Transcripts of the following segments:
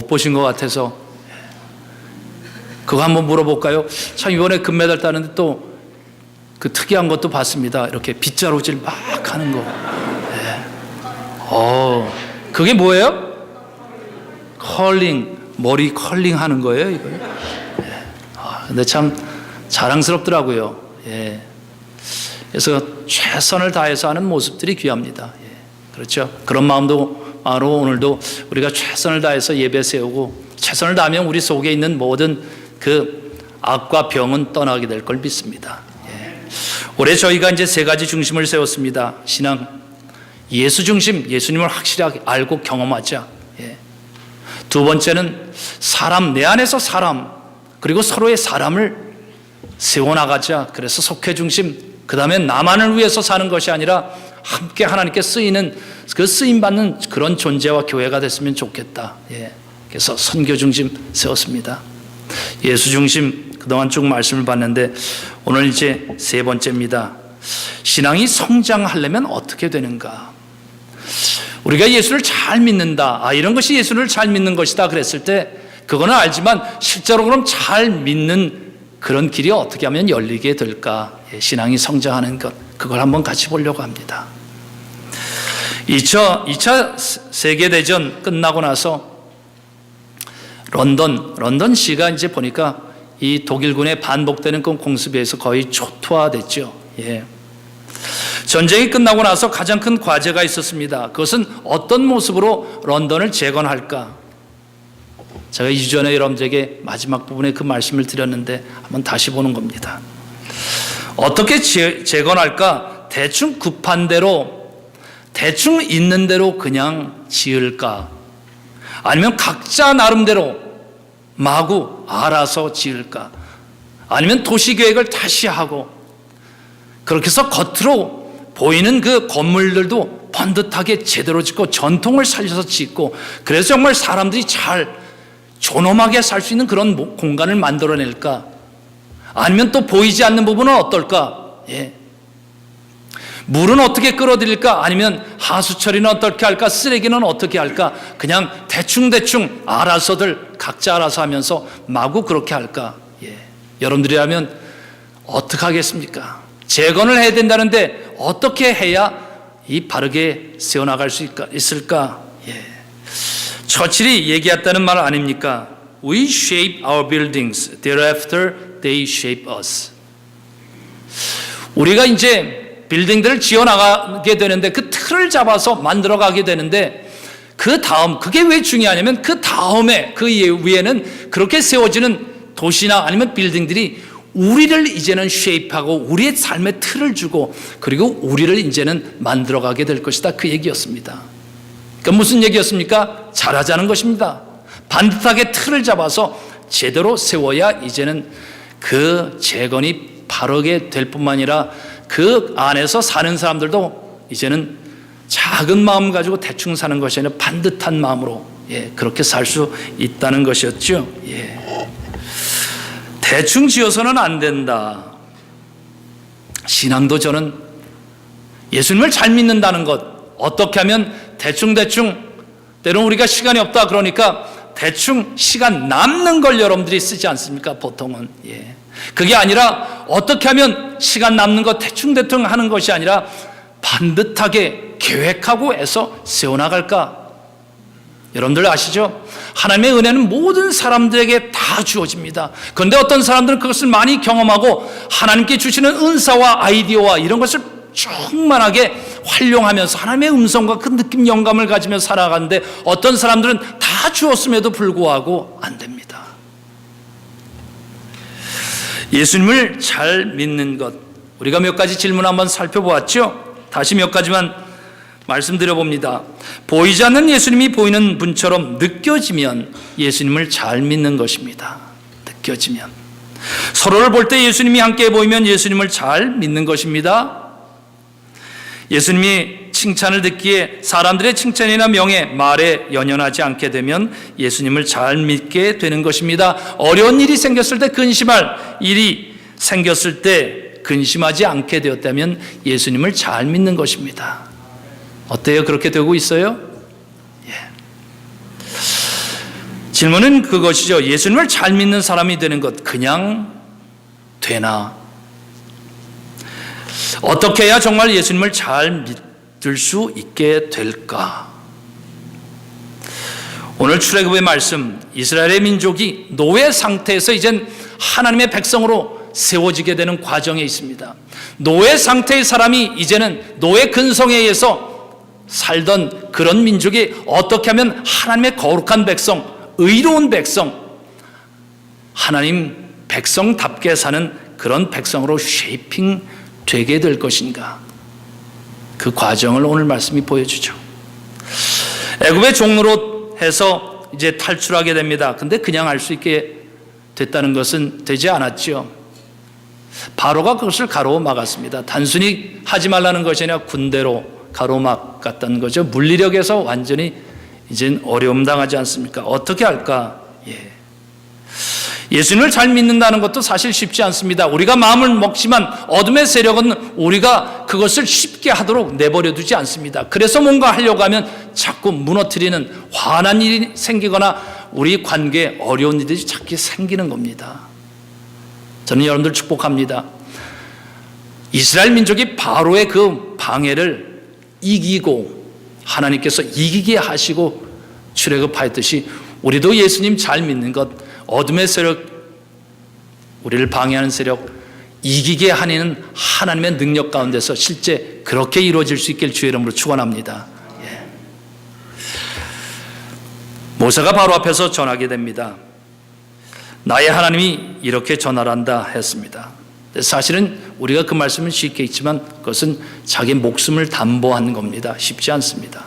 못 보신 것 같아서 그거 한번 물어볼까요? 참 이번에 금메달 따는데 또 그 특이한 것도 봤습니다. 이렇게 빗자루질 막 하는 거. 그게 뭐예요? 컬링, 머리 컬링 하는 거예요, 이거. 근데 참 자랑스럽더라고요. 그래서 최선을 다해서 하는 모습들이 귀합니다. 그렇죠? 그런 마음도 바로 오늘도 우리가 최선을 다해서 예배 세우고 최선을 다하면 우리 속에 있는 모든 그 악과 병은 떠나게 될 걸 믿습니다. 올해 저희가 이제 세 가지 중심을 세웠습니다. 신앙, 예수 중심, 예수님을 확실하게 알고 경험하자. 두 번째는 사람, 내 안에서 사람, 그리고 서로의 사람을 세워나가자. 그래서 속회 중심, 그 다음에 나만을 위해서 사는 것이 아니라 함께 하나님께 쓰이는, 그 쓰임받는 그런 존재와 교회가 됐으면 좋겠다. 그래서 선교 중심 세웠습니다. 예수 중심, 그동안 쭉 말씀을 봤는데 오늘 이제 세 번째입니다. 신앙이 성장하려면 어떻게 되는가? 우리가 예수를 잘 믿는다, 이런 것이 예수를 잘 믿는 것이다 그랬을 때 그거는 알지만 실제로 그럼 잘 믿는 그런 길이 어떻게 하면 열리게 될까? 신앙이 성장하는 것, 그걸 한번 같이 보려고 합니다. 2차 세계대전 끝나고 나서 런던시가 이제 보니까 이 독일군의 반복되는 그 공습에 의해서 거의 초토화됐죠. 전쟁이 끝나고 나서 가장 큰 과제가 있었습니다. 그것은 어떤 모습으로 런던을 재건할까? 제가 2주 전에 여러분들에게 마지막 부분에 그 말씀을 드렸는데 한번 다시 보는 겁니다. 어떻게 재건할까? 대충 급한 대로, 대충 있는 대로 그냥 지을까? 아니면 각자 나름대로 마구 알아서 지을까? 아니면 도시계획을 다시 하고 그렇게 해서 겉으로 보이는 그 건물들도 번듯하게 제대로 짓고 전통을 살려서 짓고 그래서 정말 사람들이 잘 존엄하게 살 수 있는 그런 공간을 만들어낼까? 아니면 또 보이지 않는 부분은 어떨까? 물은 어떻게 끌어들일까? 아니면 하수 처리는 어떻게 할까? 쓰레기는 어떻게 할까? 그냥 대충대충 알아서들 각자 알아서 하면서 마구 그렇게 할까? 여러분들이라면 어떻게 하겠습니까? 재건을 해야 된다는데 어떻게 해야 이 바르게 세워나갈 수 있을까? 처칠이 얘기했다는 말 아닙니까? We shape our buildings, thereafter they shape us. 우리가 이제 빌딩들을 지어나가게 되는데 그 틀을 잡아서 만들어가게 되는데 그 다음, 그게 왜 중요하냐면 그 다음에 그 위에는 그렇게 세워지는 도시나 아니면 빌딩들이 우리를 이제는 쉐입하고 우리의 삶의 틀을 주고 그리고 우리를 이제는 만들어가게 될 것이다, 그 얘기였습니다. 그러니까 무슨 얘기였습니까? 잘하자는 것입니다. 반듯하게 틀을 잡아서 제대로 세워야 이제는 그 재건이 바르게 될 뿐만 아니라 그 안에서 사는 사람들도 이제는 작은 마음 가지고 대충 사는 것이 아니라 반듯한 마음으로 그렇게 살 수 있다는 것이었죠. 대충 지어서는 안 된다. 신앙도 저는 예수님을 잘 믿는다는 것, 어떻게 하면 대충대충, 때로는 우리가 시간이 없다 그러니까 대충 시간 남는 걸 여러분들이 쓰지 않습니까? 보통은. 그게 아니라 어떻게 하면 시간 남는 거 대충대충 하는 것이 아니라 반듯하게 계획하고 해서 세워나갈까? 여러분들 아시죠? 하나님의 은혜는 모든 사람들에게 다 주어집니다. 그런데 어떤 사람들은 그것을 많이 경험하고 하나님께 주시는 은사와 아이디어와 이런 것을 충만하게 활용하면서 하나님의 음성과 그 느낌, 영감을 가지며 살아가는데 어떤 사람들은 다 주었음에도 불구하고 안 됩니다. 예수님을 잘 믿는 것, 우리가 몇 가지 질문 한번 살펴보았죠? 다시 몇 가지만 말씀드려봅니다. 보이지 않는 예수님이 보이는 분처럼 느껴지면 예수님을 잘 믿는 것입니다. 느껴지면. 서로를 볼 때 예수님이 함께 보이면 예수님을 잘 믿는 것입니다. 예수님이 칭찬을 듣기에 사람들의 칭찬이나 명예, 말에 연연하지 않게 되면 예수님을 잘 믿게 되는 것입니다. 어려운 일이 생겼을 때, 근심할 일이 생겼을 때 근심하지 않게 되었다면 예수님을 잘 믿는 것입니다. 어때요? 그렇게 되고 있어요? 질문은 그것이죠. 예수님을 잘 믿는 사람이 되는 것 그냥 되나? 어떻게 해야 정말 예수님을 잘 믿을 수 있게 될까? 오늘 출애굽의 말씀, 이스라엘의 민족이 노예 상태에서 이젠 하나님의 백성으로 세워지게 되는 과정에 있습니다. 노예 상태의 사람이 이제는 노예 근성에 의해서 살던 그런 민족이 어떻게 하면 하나님의 거룩한 백성, 의로운 백성, 하나님 백성답게 사는 그런 백성으로 쉐이핑 되게 될 것인가? 그 과정을 오늘 말씀이 보여주죠. 애굽의 종로로 해서 이제 탈출하게 됩니다. 근데 그냥 할 수 있게 됐다는 것은 되지 않았죠. 바로가 그것을 가로막았습니다. 단순히 하지 말라는 것이 아니라 군대로 가로막았다는 거죠. 물리력에서 완전히 이젠 어려움 당하지 않습니까? 어떻게 할까? 예수님을 잘 믿는다는 것도 사실 쉽지 않습니다. 우리가 마음을 먹지만 어둠의 세력은 우리가 그것을 쉽게 하도록 내버려 두지 않습니다. 그래서 뭔가 하려고 하면 자꾸 무너뜨리는 화난 일이 생기거나 우리 관계에 어려운 일들이 자꾸 생기는 겁니다. 저는 여러분들 축복합니다. 이스라엘 민족이 바로의 그 방해를 이기고 하나님께서 이기게 하시고 출애굽하였듯이 우리도 예수님 잘 믿는 것, 어둠의 세력, 우리를 방해하는 세력 이기게 하는 하나님의 능력 가운데서 실제 그렇게 이루어질 수 있길 주의 이름으로 축원합니다. 모세가 바로 앞에서 전하게 됩니다. 나의 하나님이 이렇게 전하란다 했습니다. 사실은 우리가 그 말씀은 쉽게 있지만 그것은 자기 목숨을 담보한 겁니다. 쉽지 않습니다.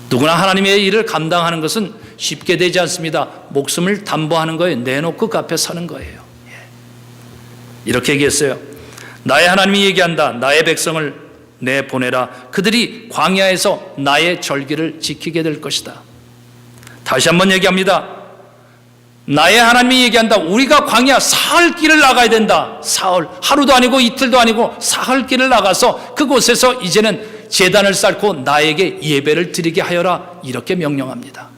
누구나 하나님의 일을 감당하는 것은 쉽게 되지 않습니다. 목숨을 담보하는 거예요. 내놓고 그 앞에 서는 거예요. 이렇게 얘기했어요. 나의 하나님이 얘기한다. 나의 백성을 내보내라. 그들이 광야에서 나의 절기를 지키게 될 것이다. 다시 한번 얘기합니다. 나의 하나님이 얘기한다. 우리가 광야 사흘 길을 나가야 된다. 사흘, 하루도 아니고 이틀도 아니고 사흘 길을 나가서 그곳에서 이제는 제단을 쌓고 나에게 예배를 드리게 하여라. 이렇게 명령합니다.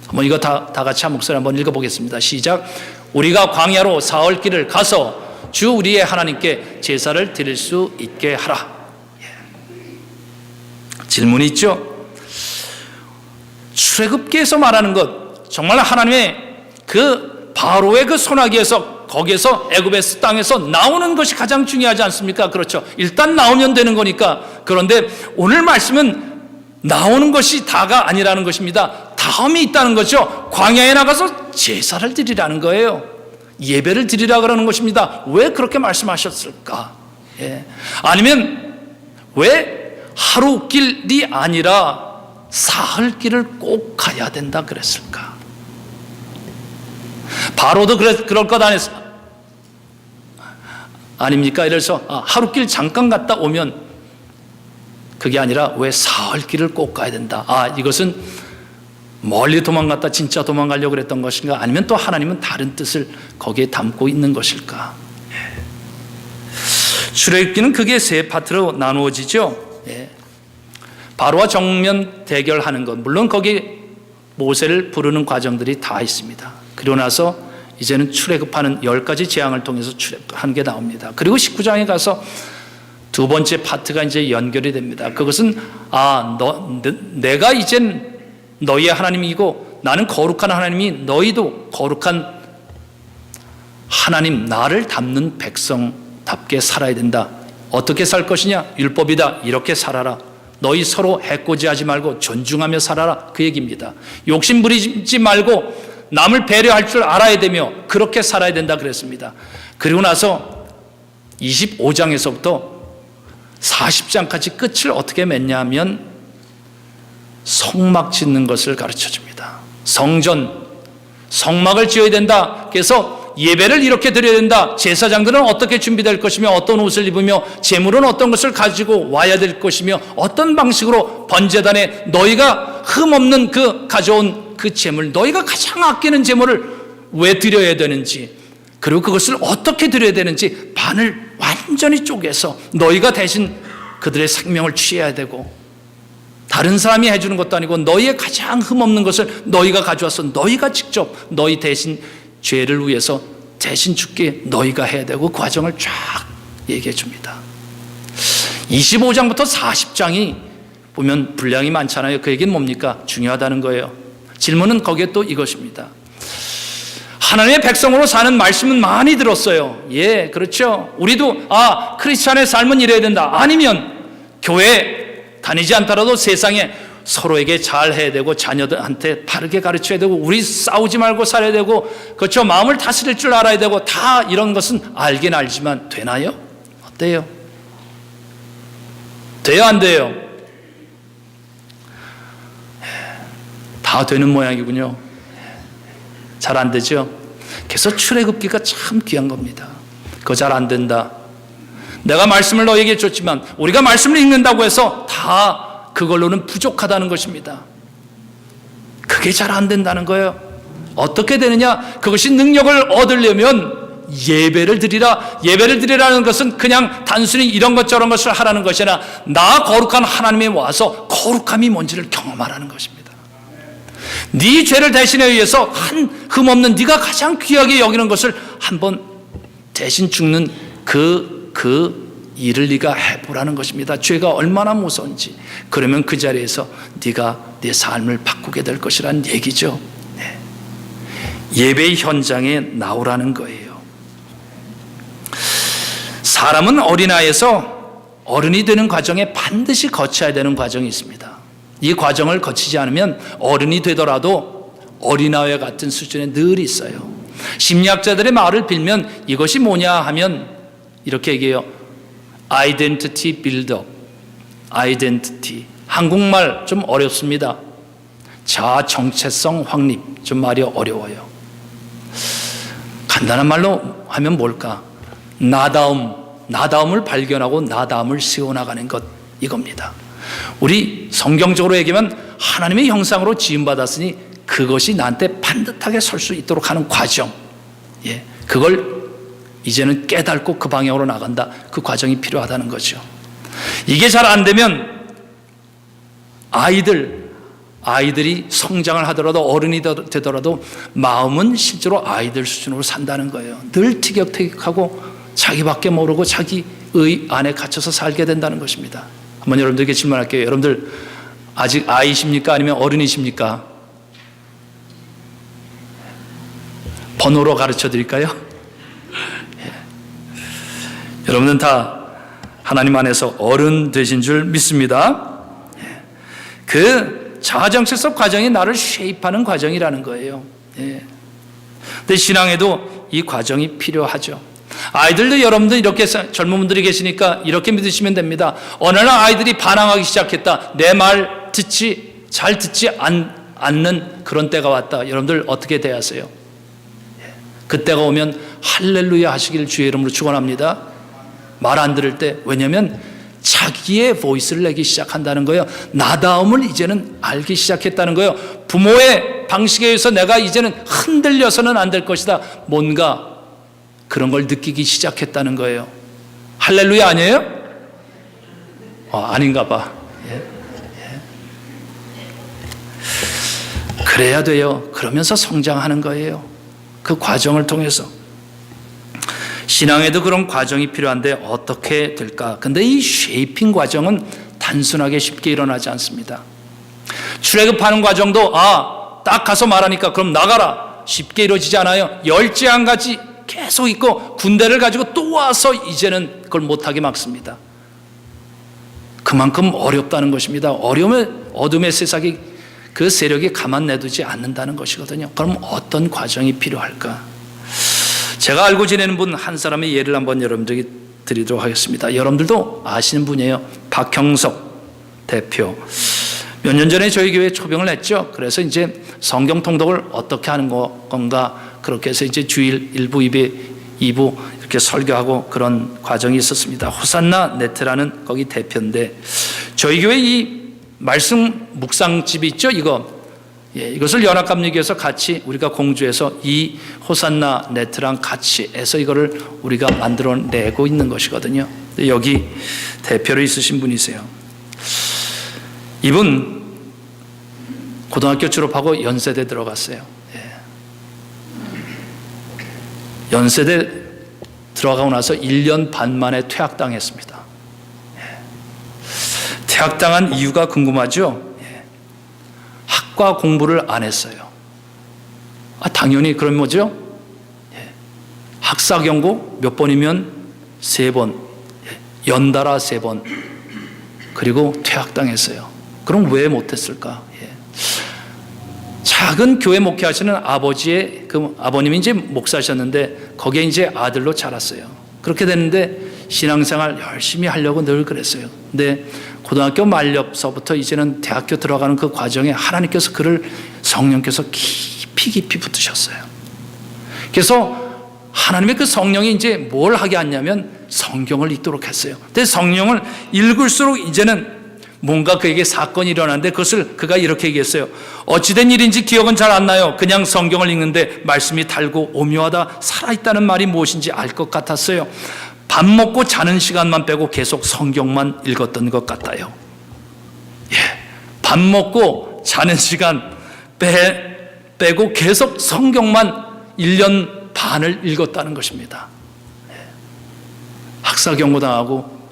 한번 이거 다 같이 한 목소리 한번 읽어보겠습니다. 시작. 우리가 광야로 사흘 길을 가서 주 우리의 하나님께 제사를 드릴 수 있게 하라. 질문이 있죠. 출애굽기에서 말하는 것 정말 하나님의 그 바로의 그 손아귀에서 거기에서 애굽의 땅에서 나오는 것이 가장 중요하지 않습니까? 그렇죠. 일단 나오면 되는 거니까. 그런데 오늘 말씀은 나오는 것이 다가 아니라는 것입니다. 다음이 있다는 거죠. 광야에 나가서 제사를 드리라는 거예요. 예배를 드리라 그러는 것입니다. 왜 그렇게 말씀하셨을까? 아니면 왜 하루 길이 아니라 사흘 길을 꼭 가야 된다 그랬을까? 바로도 그럴 것 아닙니까? 이래서 하루 길 잠깐 갔다 오면 그게 아니라 왜 사흘 길을 꼭 가야 된다? 이것은 멀리 도망갔다 진짜 도망가려고 그랬던 것인가? 아니면 또 하나님은 다른 뜻을 거기에 담고 있는 것일까? 출애굽기는 그게 세 파트로 나누어지죠. 바로와 정면 대결하는 것, 물론 거기 모세를 부르는 과정들이 다 있습니다. 그리고 나서 이제는 출애굽하는 10가지 재앙을 통해서 출애굽하는 게 나옵니다. 그리고 19장에 가서 두 번째 파트가 이제 연결이 됩니다. 그것은 내가 이젠 너희의 하나님이고 나는 거룩한 하나님이 너희도 거룩한 하나님 나를 닮는 백성답게 살아야 된다. 어떻게 살 것이냐? 율법이다. 이렇게 살아라. 너희 서로 해코지하지 말고 존중하며 살아라. 그 얘기입니다. 욕심 부리지 말고 남을 배려할 줄 알아야 되며 그렇게 살아야 된다 그랬습니다. 그리고 나서 25장에서부터 40장까지 끝을 어떻게 맺냐면 성막 짓는 것을 가르쳐줍니다. 성막을 지어야 된다. 그래서 예배를 이렇게 드려야 된다. 제사장들은 어떻게 준비될 것이며 어떤 옷을 입으며 제물은 어떤 것을 가지고 와야 될 것이며 어떤 방식으로 번제단에 너희가 흠없는 그 가져온 그 제물, 너희가 가장 아끼는 제물을 왜 드려야 되는지, 그리고 그것을 어떻게 드려야 되는지 반을 완전히 쪼개서 너희가 대신 그들의 생명을 취해야 되고 다른 사람이 해주는 것도 아니고 너희의 가장 흠없는 것을 너희가 가져와서 너희가 직접 너희 대신 죄를 위해서 대신 죽게 너희가 해야 되고 그 과정을 쫙 얘기해 줍니다. 25장부터 40장이 보면 분량이 많잖아요. 그 얘기는 뭡니까? 중요하다는 거예요. 질문은 거기에 또 이것입니다. 하나님의 백성으로 사는 말씀은 많이 들었어요. 예, 그렇죠. 우리도 크리스찬의 삶은 이래야 된다. 아니면 교회 다니지 않더라도 세상에 서로에게 잘해야 되고 자녀들한테 바르게 가르쳐야 되고 우리 싸우지 말고 살아야 되고 그렇죠. 마음을 다스릴 줄 알아야 되고 다 이런 것은 알긴 알지만 되나요? 어때요? 돼요, 안 돼요? 다 되는 모양이군요. 잘 안 되죠? 그래서 출애굽기가 참 귀한 겁니다. 그거 잘 안 된다. 내가 말씀을 너에게 줬지만 우리가 말씀을 읽는다고 해서 다 그걸로는 부족하다는 것입니다. 그게 잘 안 된다는 거예요. 어떻게 되느냐? 그것이 능력을 얻으려면 예배를 드리라. 예배를 드리라는 것은 그냥 단순히 이런 것 저런 것을 하라는 것이 아니라 나 거룩한 하나님에 와서 거룩함이 뭔지를 경험하라는 것입니다. 네 죄를 대신하기 위해서 한 흠없는 네가 가장 귀하게 여기는 것을 한번 대신 죽는 그 일을 네가 해보라는 것입니다. 죄가 얼마나 무서운지. 그러면 그 자리에서 네가 네 삶을 바꾸게 될 것이라는 얘기죠. 네. 예배의 현장에 나오라는 거예요. 사람은 어린아이에서 어른이 되는 과정에 반드시 거쳐야 되는 과정이 있습니다. 이 과정을 거치지 않으면 어른이 되더라도 어린아이와 같은 수준에 늘 있어요. 심리학자들의 말을 빌면 이것이 뭐냐 하면 이렇게 얘기해요. Identity build-up. Identity. 한국말 좀 어렵습니다. 자아 정체성 확립. 좀 말이 어려워요. 간단한 말로 하면 뭘까? 나다움을 발견하고 나다움을 세워나가는 것, 이겁니다. 우리 성경적으로 얘기하면 하나님의 형상으로 지음받았으니 그것이 나한테 반듯하게 설 수 있도록 하는 과정. 예, 그걸 이제는 깨닫고 그 방향으로 나간다. 그 과정이 필요하다는 거죠. 이게 잘 안 되면 아이들이 성장을 하더라도 어른이 되더라도 마음은 실제로 아이들 수준으로 산다는 거예요. 늘 티격태격하고 자기밖에 모르고 자기의 안에 갇혀서 살게 된다는 것입니다. 한번 여러분들에게 질문할게요. 여러분들 아직 아이십니까? 아니면 어른이십니까? 번호로 가르쳐 드릴까요? 예. 여러분은 다 하나님 안에서 어른 되신 줄 믿습니다. 예. 그 자아정체성 과정이 나를 쉐입하는 과정이라는 거예요. 예. 근데 신앙에도 이 과정이 필요하죠. 아이들도 여러분들 이렇게 젊은 분들이 계시니까 이렇게 믿으시면 됩니다. 어느 날 아이들이 반항하기 시작했다. 내 말 잘 듣지 않는 그런 때가 왔다. 여러분들 어떻게 대하세요? 그때가 오면 할렐루야 하시길 주의 이름으로 축원합니다. 말 안 들을 때. 왜냐하면 자기의 보이스를 내기 시작한다는 거예요. 나다움을 이제는 알기 시작했다는 거예요. 부모의 방식에 의해서 내가 이제는 흔들려서는 안 될 것이다. 뭔가 그런 걸 느끼기 시작했다는 거예요. 할렐루야 아니에요? 아닌가 봐. 예. 예. 그래야 돼요. 그러면서 성장하는 거예요. 그 과정을 통해서. 신앙에도 그런 과정이 필요한데 어떻게 될까? 근데 이 쉐이핑 과정은 단순하게 쉽게 일어나지 않습니다. 출애굽하는 과정도 딱 가서 말하니까 그럼 나가라. 쉽게 이루어지지 않아요. 열재한 가지 계속 있고 군대를 가지고 또 와서 이제는 그걸 못하게 막습니다. 그만큼 어렵다는 것입니다. 어둠의 세상이 그 세력이 가만 내두지 않는다는 것이거든요. 그럼 어떤 과정이 필요할까? 제가 알고 지내는 분 한 사람의 예를 한번 여러분들에게 드리도록 하겠습니다. 여러분들도 아시는 분이에요. 박형석 대표. 몇 년 전에 저희 교회에 초빙을 했죠. 그래서 이제 성경 통독을 어떻게 하는 건가, 그렇게 해서 이제 주일 1부, 2부 이렇게 설교하고 그런 과정이 있었습니다. 호산나 네트라는 거기 대표인데, 저희 교회 이 말씀 묵상집이 있죠, 이것을 연합감리교에서 같이 우리가 공주해서 이 호산나 네트랑 같이 해서 이거를 우리가 만들어내고 있는 것이거든요. 여기 대표로 있으신 분이세요. 이분 고등학교 졸업하고 연세대 들어갔어요. 연세대 들어가고 나서 1년 반 만에 퇴학당했습니다. 퇴학당한 이유가 궁금하죠? 학과 공부를 안 했어요. 당연히 그럼 뭐죠? 학사 경고 몇 번이면 3번, 연달아 3번, 그리고 퇴학당했어요. 그럼 왜 못했을까? 작은 교회 목회하시는 아버지의 아버님이 이제 목사셨는데 거기에 이제 아들로 자랐어요. 그렇게 됐는데 신앙생활 열심히 하려고 늘 그랬어요. 근데 고등학교 말년서부터 이제는 대학교 들어가는 그 과정에 하나님께서 그를 성령께서 깊이 붙으셨어요. 그래서 하나님의 그 성령이 이제 뭘 하게 하냐면 성경을 읽도록 했어요. 근데 성령을 읽을수록 이제는 뭔가 그에게 사건이 일어났는데 그것을 그가 이렇게 얘기했어요. 어찌된 일인지 기억은 잘 안 나요. 그냥 성경을 읽는데 말씀이 달고 오묘하다, 살아있다는 말이 무엇인지 알 것 같았어요. 밥 먹고 자는 시간만 빼고 계속 성경만 읽었던 것 같아요. 밥 먹고 자는 시간 빼고 계속 성경만 1년 반을 읽었다는 것입니다. 학사 경고당하고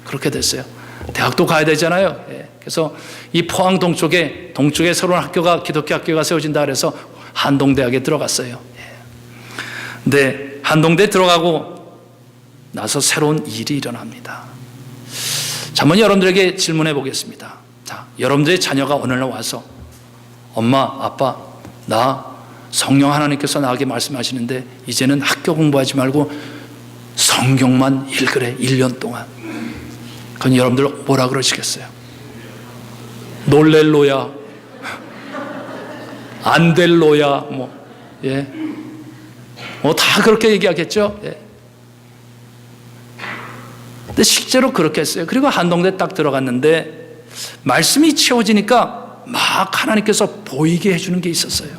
그렇게 됐어요. 대학도 가야 되잖아요. 그래서 이 포항 동쪽에 새로운 학교가 기독교 학교가 세워진다 그래서 한동대학에 들어갔어요. 근데 한동대 들어가고 나서 새로운 일이 일어납니다. 자, 한번 여러분들에게 질문해 보겠습니다. 자, 여러분들의 자녀가 오늘날 와서 엄마, 아빠, 나 성령 하나님께서 나에게 말씀하시는데 이제는 학교 공부하지 말고 성경만 읽으래 1년 동안. 그건 여러분들 뭐라 그러시겠어요? 놀렐로야, 안델로야, 다 그렇게 얘기하겠죠? 근데 실제로 그렇게 했어요. 그리고 한동대 딱 들어갔는데 말씀이 채워지니까 막 하나님께서 보이게 해주는 게 있었어요.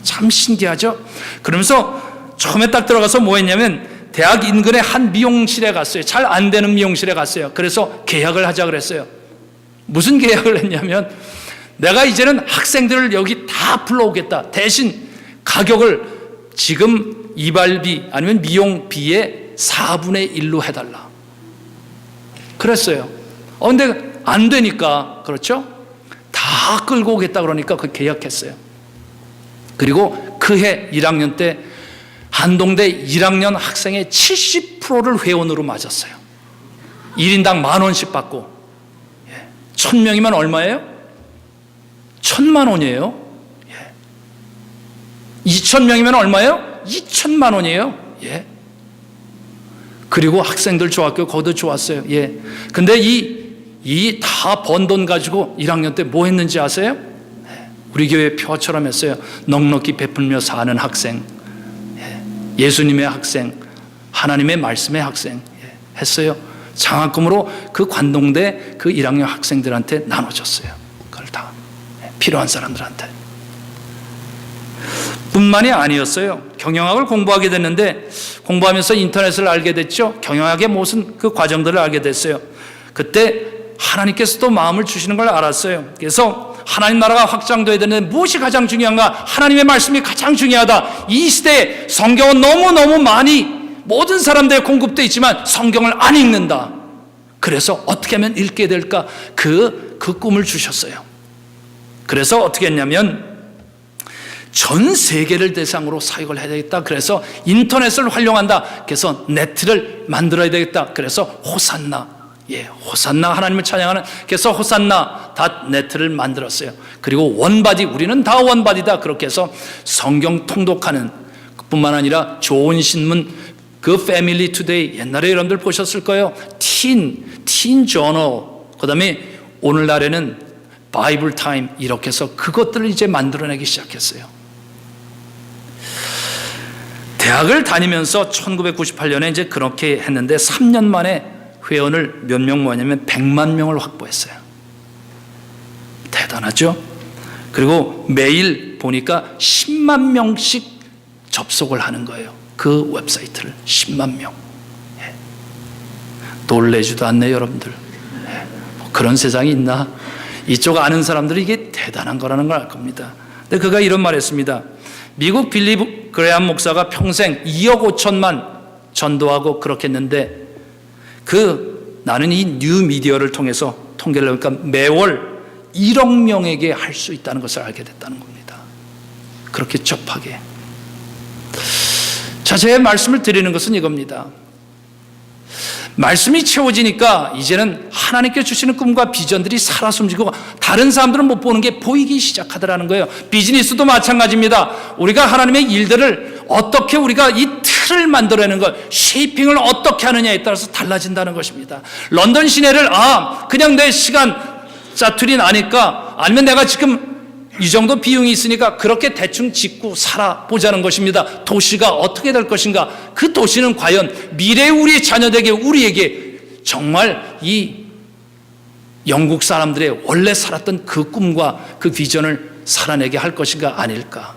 참 신기하죠? 그러면서 처음에 딱 들어가서 뭐 했냐면 대학 인근의 한 미용실에 갔어요. 잘 안 되는 미용실에 갔어요. 그래서 계약을 하자 그랬어요. 무슨 계약을 했냐면 내가 이제는 학생들을 여기 다 불러오겠다. 대신 가격을 지금 이발비 아니면 미용비의 4분의 1로 해달라. 그랬어요. 근데 안 되니까, 그렇죠? 다 끌고 오겠다 그러니까 그 계약했어요. 그리고 그 해 1학년 때 한동대 1학년 학생의 70%를 회원으로 맞았어요. 1인당 10,000원씩 받고. 1,000명이면 얼마예요? 1,000만 원이에요. 2,000명이면 얼마예요? 2,000만 원이에요. 그리고 학생들 중학교 거기도 좋았어요. 근데 이 다 번 돈 가지고 1학년 때 뭐 했는지 아세요? 우리 교회 표처럼 했어요. 넉넉히 베풀며 사는 학생, 예수님의 학생, 하나님의 말씀의 학생 했어요. 장학금으로 그 관동대 그 1학년 학생들한테 나눠줬어요. 그걸 다 필요한 사람들한테. 뿐만이 아니었어요. 경영학을 공부하게 됐는데 공부하면서 인터넷을 알게 됐죠. 경영학의 무슨 그 과정들을 알게 됐어요. 그때 하나님께서도 마음을 주시는 걸 알았어요. 그래서 하나님 나라가 확장돼야 되는데 무엇이 가장 중요한가? 하나님의 말씀이 가장 중요하다. 이 시대에 성경은 너무너무 많이 모든 사람들에 공급되어 있지만 성경을 안 읽는다. 그래서 어떻게 하면 읽게 될까? 그 꿈을 주셨어요. 그래서 어떻게 했냐면 전 세계를 대상으로 사역을 해야 되겠다. 그래서 인터넷을 활용한다. 그래서 네트를 만들어야 되겠다. 그래서 호산나, 호산나 하나님을 찬양하는, 그래서 호산나 네트를 만들었어요. 그리고 원바디, 우리는 다 원바디다. 그렇게 해서 성경 통독하는 뿐만 아니라 좋은 신문, 그 패밀리 투데이, 옛날에 여러분들 보셨을 거예요. 틴 저널, 그 다음에 오늘날에는 바이블 타임, 이렇게 해서 그것들을 이제 만들어내기 시작했어요. 대학을 다니면서 1998년에 이제 그렇게 했는데 3년 만에 회원을 몇 명 모았냐면 100만 명을 확보했어요. 대단하죠? 그리고 매일 보니까 10만 명씩 접속을 하는 거예요. 그 웹사이트를 10만 명. 놀래지도 않네요, 여러분들. 뭐 그런 세상이 있나? 이쪽 아는 사람들이 이게 대단한 거라는 걸 알 겁니다. 근데 그가 이런 말 했습니다. 미국 빌리 그레함 목사가 평생 2억 5천만 전도하고 그렇게 했는데 나는 이 뉴미디어를 통해서 통계를 해보니까 매월 1억 명에게 할 수 있다는 것을 알게 됐다는 겁니다. 그렇게 접하게. 자, 제 말씀을 드리는 것은 이겁니다. 말씀이 채워지니까 이제는 하나님께 주시는 꿈과 비전들이 살아 숨지고 다른 사람들은 못 보는 게 보이기 시작하더라는 거예요. 비즈니스도 마찬가지입니다. 우리가 하나님의 일들을 어떻게 우리가 이 틀을 만들어내는 것, 쉐이핑을 어떻게 하느냐에 따라서 달라진다는 것입니다. 런던 시내를 그냥 내 시간 짜투리 나니까 아니면 내가 지금 이 정도 비용이 있으니까 그렇게 대충 짓고 살아보자는 것입니다. 도시가 어떻게 될 것인가? 그 도시는 과연 미래의 우리 자녀에게 우리에게 정말 이 영국 사람들의 원래 살았던 그 꿈과 그 비전을 살아내게 할 것인가 아닐까?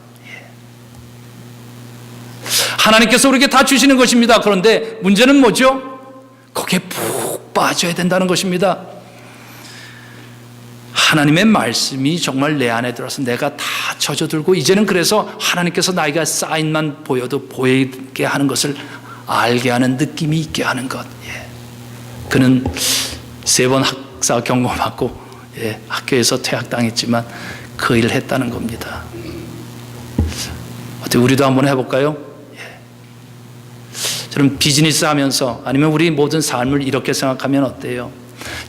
하나님께서 우리에게 다 주시는 것입니다. 그런데 문제는 뭐죠? 거기에 푹 빠져야 된다는 것입니다. 하나님의 말씀이 정말 내 안에 들어서 내가 다 젖어들고 이제는 그래서 하나님께서 나에게 사인만 보여도 보이게 하는 것을 알게 하는 느낌이 있게 하는 것. 그는 3번 학사 경고받고 학교에서 퇴학당했지만 그 일을 했다는 겁니다. 어떻게 우리도 한번 해볼까요? 저는 비즈니스 하면서 아니면 우리 모든 삶을 이렇게 생각하면 어때요?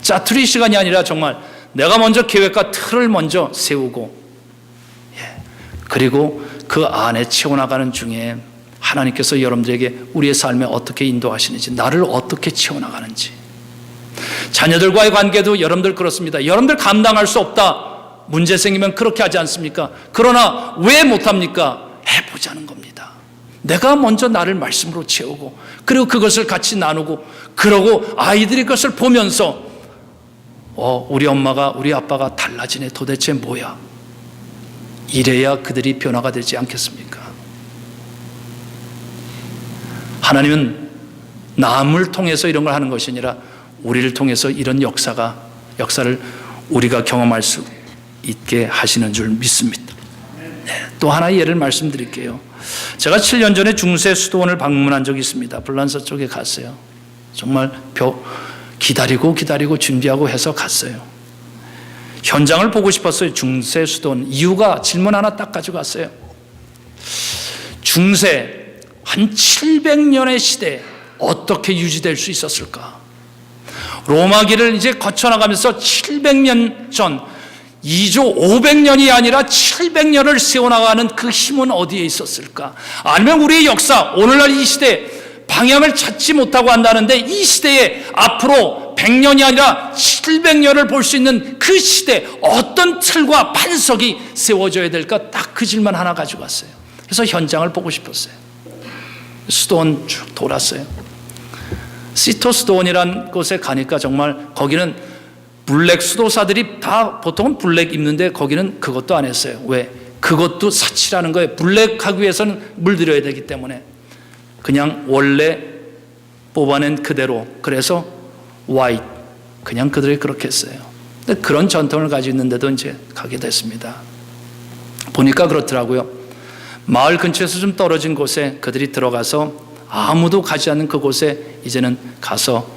짜투리 시간이 아니라 정말 내가 먼저 계획과 틀을 먼저 세우고 그리고 그 안에 채워나가는 중에 하나님께서 여러분들에게 우리의 삶에 어떻게 인도하시는지, 나를 어떻게 채워나가는지. 자녀들과의 관계도 여러분들 그렇습니다. 여러분들 감당할 수 없다, 문제 생기면 그렇게 하지 않습니까? 그러나 왜 못합니까? 해보자는 겁니다. 내가 먼저 나를 말씀으로 채우고 그리고 그것을 같이 나누고 그러고 아이들이 그것을 보면서 우리 엄마가 우리 아빠가 달라지네, 도대체 뭐야? 이래야 그들이 변화가 되지 않겠습니까? 하나님은 남을 통해서 이런 걸 하는 것이 아니라 우리를 통해서 이런 역사를 우리가 경험할 수 있게 하시는 줄 믿습니다. 또 하나의 예를 말씀드릴게요. 제가 7년 전에 중세 수도원을 방문한 적이 있습니다. 불란서 쪽에 갔어요. 정말 기다리고 준비하고 해서 갔어요. 현장을 보고 싶었어요. 중세 수도원. 이유가 질문 하나 딱 가지고 갔어요. 중세 한 700년의 시대에 어떻게 유지될 수 있었을까? 로마기를 이제 거쳐나가면서 700년 전 2조 500년이 아니라 700년을 세워나가는 그 힘은 어디에 있었을까? 아니면 우리의 역사, 오늘날 이 시대 방향을 찾지 못하고 한다는데 이 시대에 앞으로 100년이 아니라 700년을 볼 수 있는 그 시대 어떤 틀과 반석이 세워져야 될까? 딱 그 질문 하나 가지고 왔어요. 그래서 현장을 보고 싶었어요. 수도원 쭉 돌았어요. 시토 수도원이라는 곳에 가니까 정말 거기는 블랙 수도사들이 다 보통은 블랙 입는데 거기는 그것도 안 했어요. 왜? 그것도 사치라는 거예요. 블랙 하기 위해서는 물들여야 되기 때문에 그냥 원래 뽑아낸 그대로, 그래서 화이트, 그냥 그들이 그렇게 했어요. 근데 그런 전통을 가지고 있는데도 이제 가게 됐습니다. 보니까 그렇더라고요. 마을 근처에서 좀 떨어진 곳에 그들이 들어가서 아무도 가지 않는 그곳에 이제는 가서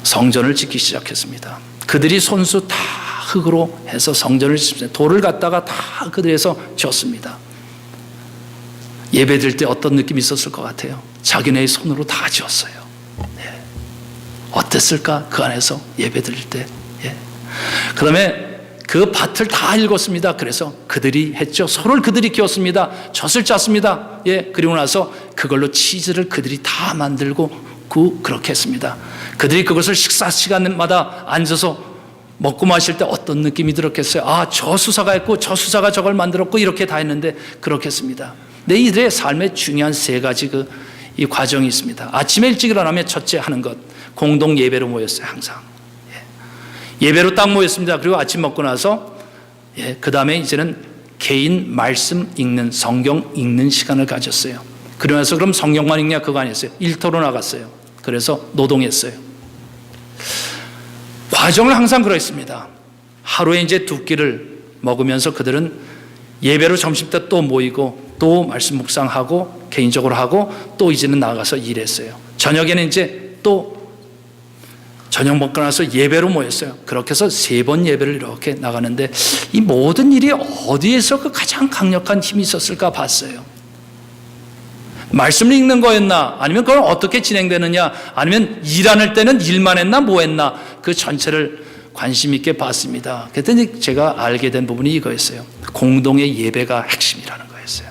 성전을 짓기 시작했습니다. 그들이 손수 다 흙으로 해서 성전을 짓습니다. 돌을 갖다가 다 그들이 해서 지었습니다. 예배 드릴 때 어떤 느낌이 있었을 것 같아요? 자기네의 손으로 다 지었어요. 어땠을까? 그 안에서 예배 드릴 때. 그 다음에 그 밭을 다 읽었습니다. 그래서 그들이 했죠. 소를 그들이 키웠습니다. 젖을 짰습니다. 그리고 나서 그걸로 치즈를 그들이 다 만들고 그렇게 했습니다. 그들이 그것을 식사 시간마다 앉아서 먹고 마실 때 어떤 느낌이 들었겠어요? 저 수사가 했고 저 수사가 저걸 만들었고 이렇게 다 했는데 그렇게 했습니다. 내 이들의 삶에 중요한 3가지 이 과정이 있습니다. 아침에 일찍 일어나면 첫째 하는 것, 공동 예배로 모였어요. 항상 예배로 딱 모였습니다. 그리고 아침 먹고 나서 그 다음에 이제는 개인 말씀 읽는, 성경 읽는 시간을 가졌어요. 그러면서 그럼 성경만 읽냐 그거 아니었어요. 일터로 나갔어요. 그래서 노동했어요. 과정을 항상 그랬습니다. 하루에 이제 두 끼를 먹으면서 그들은 예배로 점심때 또 모이고 또 말씀 묵상하고 개인적으로 하고 또 이제는 나가서 일했어요. 저녁에는 이제 또 저녁 먹고 나서 예배로 모였어요. 그렇게 해서 3번 예배를 이렇게 나가는데 이 모든 일이 어디에서 그 가장 강력한 힘이 있었을까 봤어요. 말씀을 읽는 거였나, 아니면 그건 어떻게 진행되느냐, 아니면 일하는 때는 일만 했나 뭐 했나, 그 전체를 관심 있게 봤습니다. 그랬더니 제가 알게 된 부분이 이거였어요. 공동의 예배가 핵심이라는 거였어요.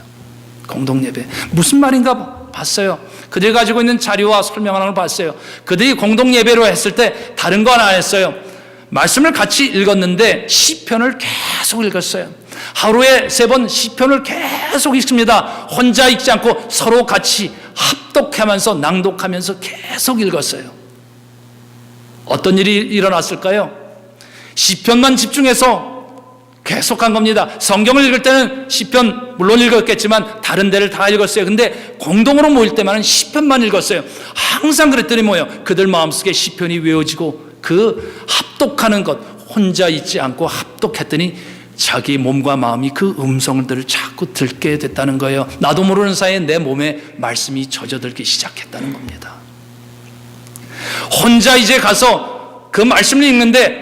공동 예배. 무슨 말인가 봤어요. 그들이 가지고 있는 자료와 설명하는 걸 봤어요. 그들이 공동 예배로 했을 때 다른 건 안 했어요. 말씀을 같이 읽었는데 시편을 계속 읽었어요. 하루에 3번 시편을 계속 읽습니다. 혼자 읽지 않고 서로 같이 합독하면서 낭독하면서 계속 읽었어요. 어떤 일이 일어났을까요? 시편만 집중해서 계속한 겁니다. 성경을 읽을 때는 시편 물론 읽었겠지만 다른 데를 다 읽었어요. 근데 공동으로 모일 때만은 시편만 읽었어요. 항상 그랬더니 뭐예요? 그들 마음속에 시편이 외워지고 그 합독하는 것, 혼자 있지 않고 합독했더니 자기 몸과 마음이 그 음성들을 자꾸 듣게 됐다는 거예요. 나도 모르는 사이에 내 몸에 말씀이 젖어들기 시작했다는 겁니다. 혼자 이제 가서 그 말씀을 읽는데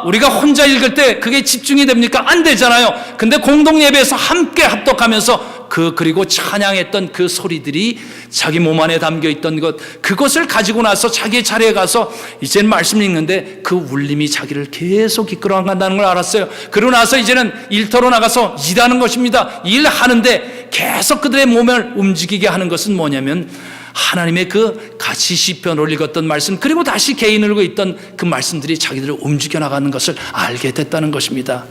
우리가 혼자 읽을 때 그게 집중이 됩니까? 안 되잖아요. 근데 공동 예배에서 함께 합독하면서 그리고 찬양했던 그 소리들이 자기 몸 안에 담겨 있던 것, 그것을 가지고 나서 자기 자리에 가서 이제는 말씀을 읽는데 그 울림이 자기를 계속 이끌어 간다는 걸 알았어요. 그러고 나서 이제는 일터로 나가서 일하는 것입니다. 일하는데 계속 그들의 몸을 움직이게 하는 것은 뭐냐면 하나님의 그 같이 시편을 읽었던 말씀, 그리고 다시 개인으로 있던 그 말씀들이 자기들을 움직여 나가는 것을 알게 됐다는 것입니다.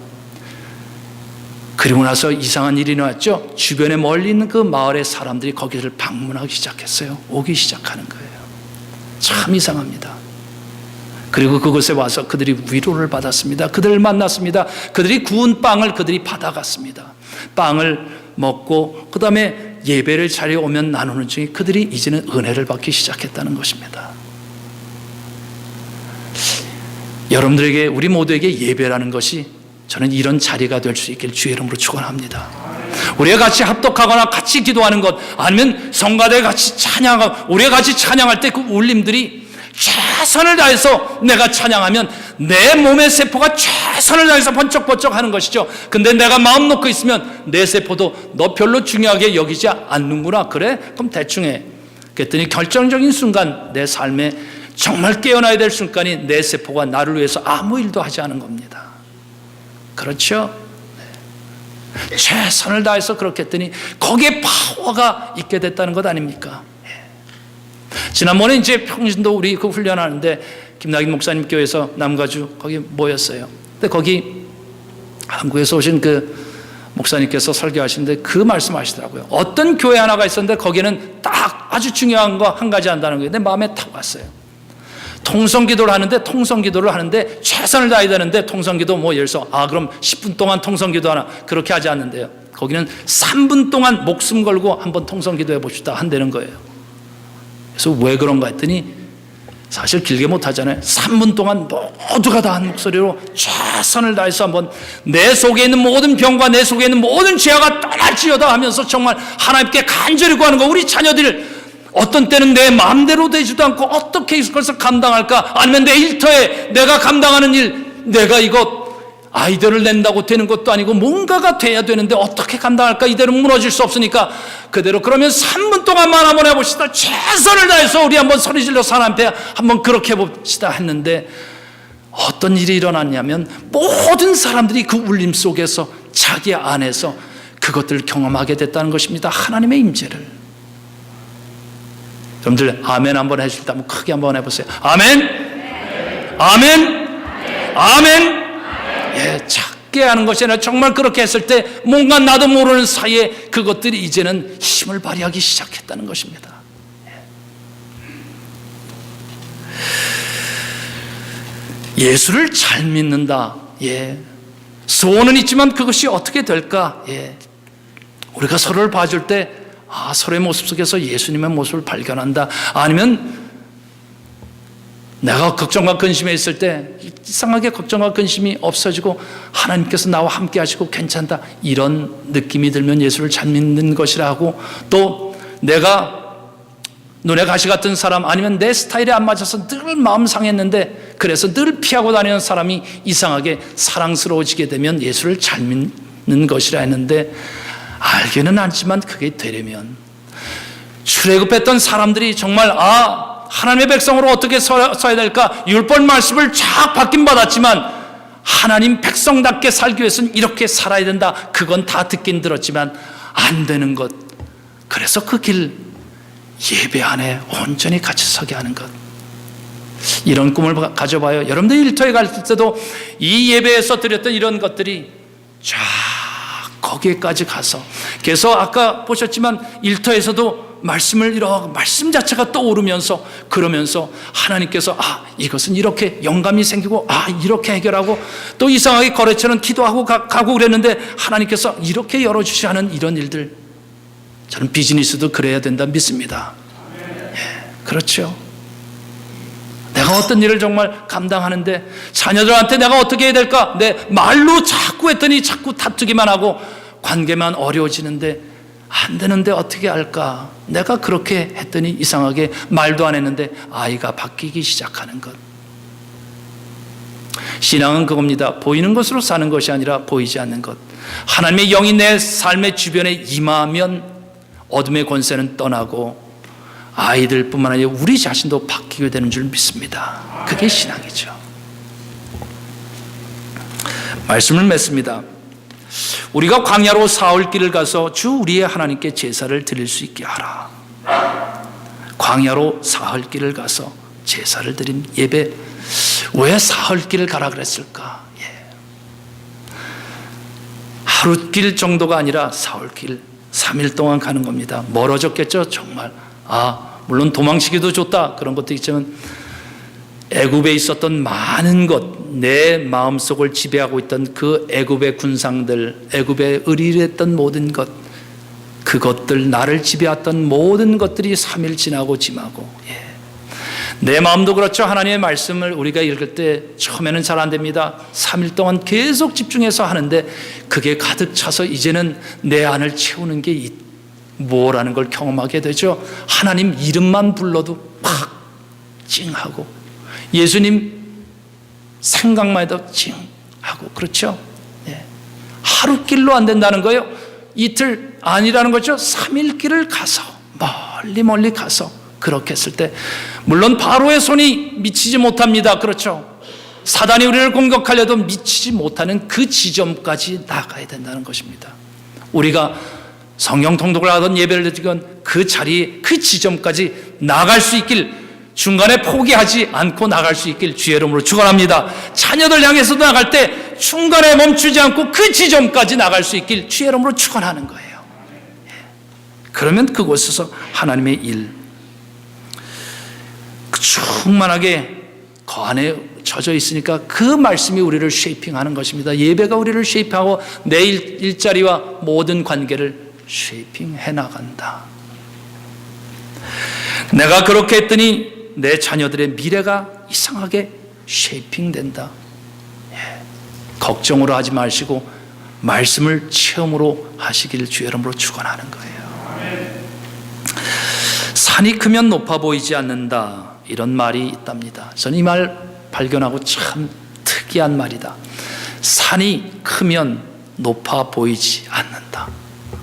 그리고 나서 이상한 일이 나왔죠. 주변에 멀리 있는 그 마을의 사람들이 거기를 방문하기 시작했어요. 오기 시작하는 거예요. 참 이상합니다. 그리고 그곳에 와서 그들이 위로를 받았습니다. 그들을 만났습니다. 그들이 구운 빵을 그들이 받아갔습니다. 빵을 먹고 그 다음에 예배를 자리에 오면 나누는 중에 그들이 이제는 은혜를 받기 시작했다는 것입니다. 여러분들에게, 우리 모두에게 예배라는 것이 저는 이런 자리가 될 수 있길 주의 이름으로 축원합니다. 우리가 같이 합독하거나 같이 기도하는 것, 아니면 성가대에 같이 찬양하고 우리가 같이 찬양할 때 그 울림들이 최선을 다해서 내가 찬양하면 내 몸의 세포가 최선을 다해서 번쩍번쩍 하는 것이죠. 근데 내가 마음 놓고 있으면 내 세포도 너 별로 중요하게 여기지 않는구나. 그래? 그럼 대충 해. 그랬더니 결정적인 순간, 내 삶에 정말 깨어나야 될 순간이 내 세포가 나를 위해서 아무 일도 하지 않은 겁니다. 그렇죠? 네. 최선을 다해서 그렇게 했더니 거기에 파워가 있게 됐다는 것 아닙니까? 지난번에 이제 평신도 우리 그 훈련하는데 김낙인 목사님 교회에서 남가주 거기 모였어요. 근데 거기 한국에서 오신 그 목사님께서 설교하시는데 그 말씀 하시더라고요. 어떤 교회 하나가 있었는데 거기는 딱 아주 중요한 거 한 가지 한다는 거예요. 내 마음에 탁 왔어요. 통성기도를 하는데 최선을 다해야 되는데 통성기도 뭐 예를 들어서 그럼 10분 동안 통성기도 하나, 그렇게 하지 않는데요. 거기는 3분 동안 목숨 걸고 한번 통성기도 해봅시다 한다는 거예요. 그래서 왜 그런가 했더니 사실 길게 못 하잖아요. 3분 동안 모두가 다 한 목소리로 최선을 다해서 한번 내 속에 있는 모든 병과 내 속에 있는 모든 죄가 떠날지어다 하면서 정말 하나님께 간절히 구하는 거. 우리 자녀들 어떤 때는 내 마음대로 되지도 않고 어떻게 이것을 감당할까, 아니면 내 일터에 내가 감당하는 일, 내가 이거 아이디어를 낸다고 되는 것도 아니고 뭔가가 돼야 되는데 어떻게 감당할까, 이대로 무너질 수 없으니까 그대로 그러면 3분 동안만 한번 해봅시다. 최선을 다해서 우리 한번 소리 질러서 하나님께 한번 그렇게 해봅시다 했는데 어떤 일이 일어났냐면 모든 사람들이 그 울림 속에서 자기 안에서 그것들을 경험하게 됐다는 것입니다. 하나님의 임재를. 여러분들 아멘 한번 해줄 때 한번 크게 한번 해보세요. 아멘, 아멘, 아멘. 예, 작게 하는 것이 아니라 정말 그렇게 했을 때 뭔가 나도 모르는 사이에 그것들이 이제는 힘을 발휘하기 시작했다는 것입니다. 예수를 잘 믿는다. 예, 소원은 있지만 그것이 어떻게 될까? 예, 우리가 서로를 봐줄 때 서로의 모습 속에서 예수님의 모습을 발견한다. 아니면 내가 걱정과 근심에 있을 때 이상하게 걱정과 근심이 없어지고 하나님께서 나와 함께 하시고 괜찮다, 이런 느낌이 들면 예수를 잘 믿는 것이라고, 또 내가 눈에 가시 같은 사람, 아니면 내 스타일에 안 맞아서 늘 마음 상했는데 그래서 늘 피하고 다니는 사람이 이상하게 사랑스러워지게 되면 예수를 잘 믿는 것이라 했는데, 알기는 않지만 그게 되려면 출애굽했던 사람들이 정말 하나님의 백성으로 어떻게 서야 될까, 율법 말씀을 쫙 받긴 받았지만 하나님 백성답게 살기 위해서는 이렇게 살아야 된다, 그건 다 듣긴 들었지만 안 되는 것, 그래서 그 길, 예배 안에 온전히 같이 서게 하는 것, 이런 꿈을 가져봐요. 여러분들 일터에 갈 때도 이 예배에서 드렸던 이런 것들이 쫙 거기에까지 가서, 그래서 아까 보셨지만 일터에서도 말씀 자체가 떠오르면서, 그러면서 하나님께서 이것은 이렇게 영감이 생기고 이렇게 해결하고, 또 이상하게 거래처는 기도하고 가고 그랬는데 하나님께서 이렇게 열어주시 하는 이런 일들, 저는 비즈니스도 그래야 된다 믿습니다. 그렇죠. 내가 어떤 일을 정말 감당하는데 자녀들한테 내가 어떻게 해야 될까, 내 말로 자꾸 했더니 자꾸 다투기만 하고 관계만 어려워지는데 안 되는데 어떻게 할까, 내가 그렇게 했더니 이상하게 말도 안 했는데 아이가 바뀌기 시작하는 것. 신앙은 그겁니다. 보이는 것으로 사는 것이 아니라 보이지 않는 것. 하나님의 영이 내 삶의 주변에 임하면 어둠의 권세는 떠나고 아이들뿐만 아니라 우리 자신도 바뀌게 되는 줄 믿습니다. 그게 신앙이죠. 말씀을 맺습니다. 우리가 광야로 사흘 길을 가서 주 우리의 하나님께 제사를 드릴 수 있게 하라. 광야로 사흘 길을 가서 제사를 드린 예배, 왜 사흘 길을 가라 그랬을까? 하루 길 정도가 아니라 사흘 길, 3일 동안 가는 겁니다. 멀어졌겠죠, 정말. 물론 도망치기도 좋다, 그런 것도 있지만 애굽에 있었던 많은 것, 내 마음속을 지배하고 있던 그 애굽의 군상들, 애굽에 의리했던 모든 것, 그것들, 나를 지배했던 모든 것들이 3일 지나고 짐하고, 내 마음도 그렇죠. 하나님의 말씀을 우리가 읽을 때 처음에는 잘 안 됩니다. 3일 동안 계속 집중해서 하는데 그게 가득 차서 이제는 내 안을 채우는 게 뭐라는 걸 경험하게 되죠. 하나님 이름만 불러도 팍 찡하고, 예수님 생각만 해도 찡하고, 그렇죠. 하루 길로 안 된다는 거예요. 이틀 아니라는 거죠. 3일 길을 가서, 멀리 가서 그렇게 했을 때 물론 바로의 손이 미치지 못합니다. 그렇죠. 사단이 우리를 공격하려도 미치지 못하는 그 지점까지 나가야 된다는 것입니다. 우리가 성경 통독을 하던 예배를 드리건 그 자리에, 그 지점까지 나갈 수 있길, 중간에 포기하지 않고 나갈 수 있길 주의 이름으로 축원합니다. 자녀들 향해서도 나갈 때 중간에 멈추지 않고 그 지점까지 나갈 수 있길 주의 이름으로 축원하는 거예요. 그러면 그곳에서 하나님의 일, 충만하게 그 안에 젖어 있으니까 그 말씀이 우리를 쉐이핑하는 것입니다. 예배가 우리를 쉐이핑하고 내 일자리와 모든 관계를 쉐이핑해 나간다. 내가 그렇게 했더니 내 자녀들의 미래가 이상하게 쉐이핑된다. 걱정으로 하지 마시고 말씀을 체험으로 하시길 주의 이름으로 축원하는 거예요. 산이 크면 높아 보이지 않는다, 이런 말이 있답니다. 저는 이 말 발견하고 참 특이한 말이다. 산이 크면 높아 보이지 않는다.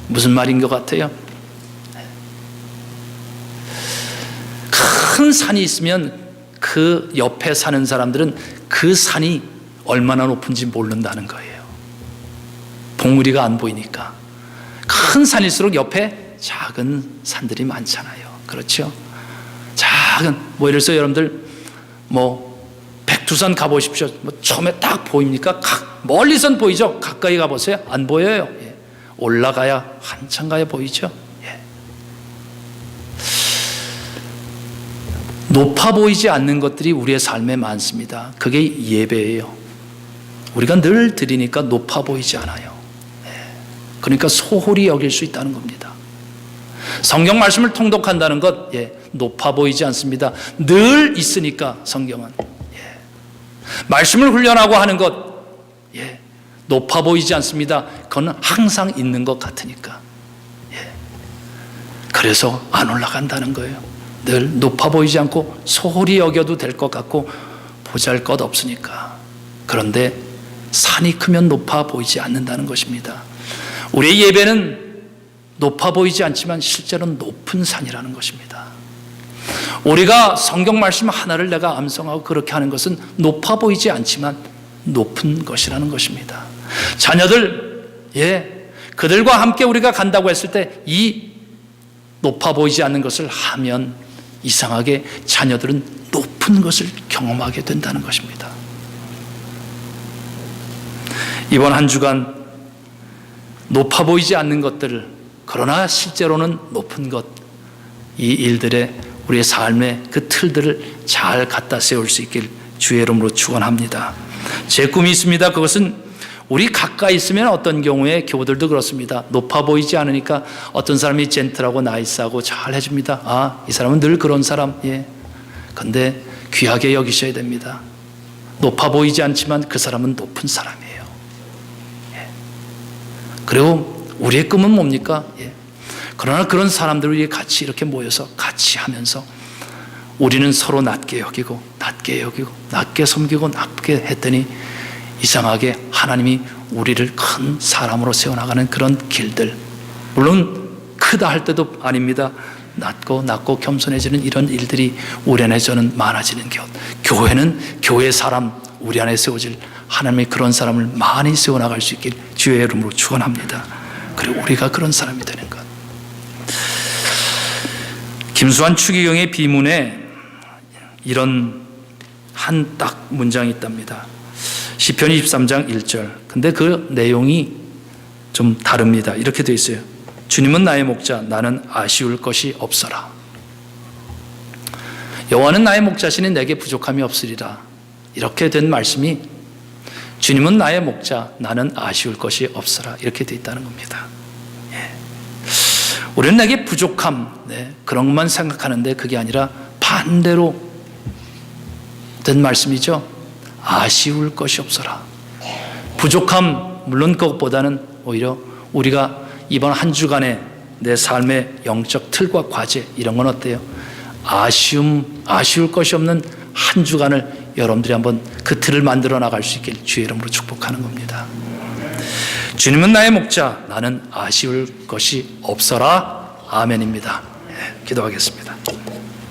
무슨 말인 것 같아요? 큰 산이 있으면 그 옆에 사는 사람들은 그 산이 얼마나 높은지 모른다는 거예요. 봉우리가 안 보이니까. 큰 산일수록 옆에 작은 산들이 많잖아요. 그렇죠? 작은, 예를 들어서 여러분들 백두산 가보십시오. 처음에 딱 보입니까? 멀리선 보이죠? 가까이 가보세요. 안 보여요. 올라가야, 한참 가야 보이죠? 높아 보이지 않는 것들이 우리의 삶에 많습니다. 그게 예배예요. 우리가 늘 드리니까 높아 보이지 않아요. 그러니까 소홀히 여길 수 있다는 겁니다. 성경 말씀을 통독한다는 것, 높아 보이지 않습니다. 늘 있으니까 성경은. 말씀을 훈련하고 하는 것, 높아 보이지 않습니다. 그건 항상 있는 것 같으니까. 그래서 안 올라간다는 거예요. 늘 높아 보이지 않고 소홀히 여겨도 될 것 같고 보잘것 없으니까. 그런데 산이 크면 높아 보이지 않는다는 것입니다. 우리의 예배는 높아 보이지 않지만 실제로는 높은 산이라는 것입니다. 우리가 성경 말씀 하나를 내가 암송하고 그렇게 하는 것은 높아 보이지 않지만 높은 것이라는 것입니다. 자녀들, 그들과 함께 우리가 간다고 했을 때 이 높아 보이지 않는 것을 하면 이상하게 자녀들은 높은 것을 경험하게 된다는 것입니다. 이번 한 주간 높아 보이지 않는 것들, 그러나 실제로는 높은 것, 이 일들에 우리의 삶의 그 틀들을 잘 갖다 세울 수 있길 주의 이름으로 축원합니다. 제 꿈이 있습니다. 그것은 우리 가까이 있으면 어떤 경우에 교우들도 그렇습니다. 높아 보이지 않으니까 어떤 사람이 젠틀하고 나이스하고 잘 해줍니다. 이 사람은 늘 그런 사람. 근데 귀하게 여기셔야 됩니다. 높아 보이지 않지만 그 사람은 높은 사람이에요. 그리고 우리의 꿈은 뭡니까? 그러나 그런 사람들이 같이 이렇게 모여서 같이 하면서 우리는 서로 낮게 여기고 낮게 섬기고 낮게 했더니 이상하게 하나님이 우리를 큰 사람으로 세워나가는 그런 길들, 물론 크다 할 때도 아닙니다. 낮고 겸손해지는 이런 일들이 우리 안에 저는 많아지는 것. 교회는 교회 사람, 우리 안에 세워질 하나님의 그런 사람을 많이 세워나갈 수 있길 주의 이름으로 축원합니다. 그리고 우리가 그런 사람이 되는 것. 김수환 추기경의 비문에 이런 한 딱 문장이 있답니다. 시편 23장 1절. 근데 그 내용이 좀 다릅니다. 이렇게 되어 있어요. 주님은 나의 목자, 나는 아쉬울 것이 없어라. 여호와는 나의 목자시니 내게 부족함이 없으리라. 이렇게 된 말씀이 주님은 나의 목자, 나는 아쉬울 것이 없어라. 이렇게 되어 있다는 겁니다. 우리는 내게 부족함, 그런 것만 생각하는데 그게 아니라 반대로 된 말씀이죠. 아쉬울 것이 없어라. 부족함, 물론 그것보다는 오히려 우리가 이번 한 주간의 내 삶의 영적 틀과 과제, 이런 건 어때요? 아쉬울 것이 없는 한 주간을 여러분들이 한번 그 틀을 만들어 나갈 수 있길 주의 이름으로 축복하는 겁니다. 주님은 나의 목자, 나는 아쉬울 것이 없어라. 아멘입니다. 기도하겠습니다.